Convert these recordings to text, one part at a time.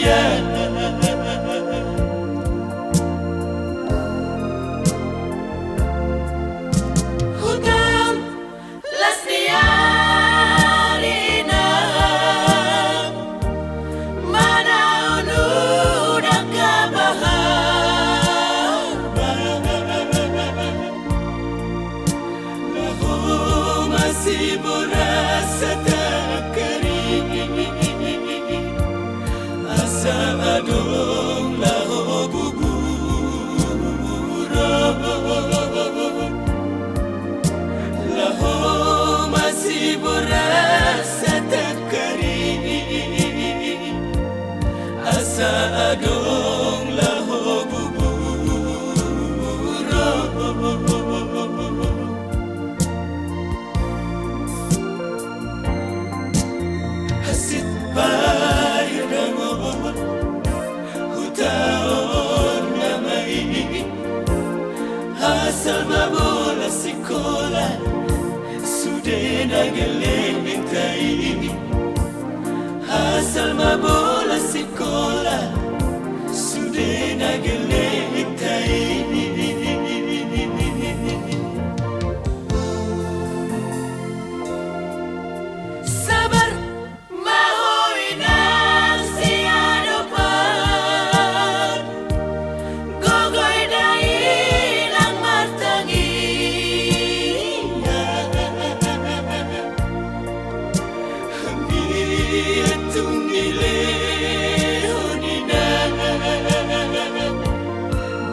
manusia. Hutan lestari na mana udah kabahar lahu masih berasa tak kering asa adong lahu gugur lahu masih berasa tak kering asa adong lahu gugur hasit bayar dangon hutaon namai asal mabola sekolah sudah nageletai asal mabola sekolah sudah nageletai sabar mahoy nang siadopan gogoy dai lang martangi biatung milehonina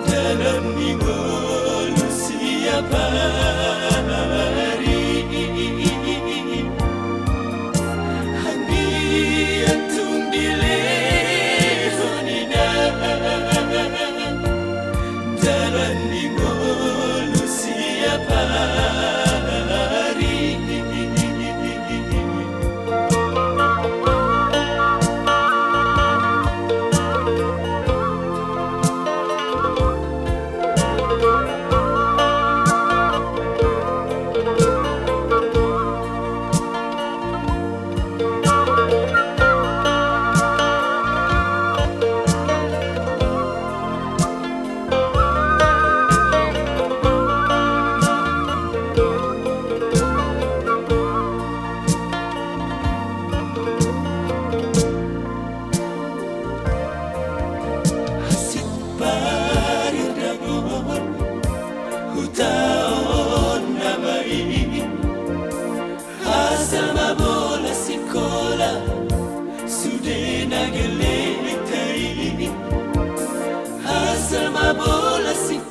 dalam minggu siapa jalan di mulu siapa hari hutaon namai asal mabola sekolah sudah nageletai asal mabola sekolah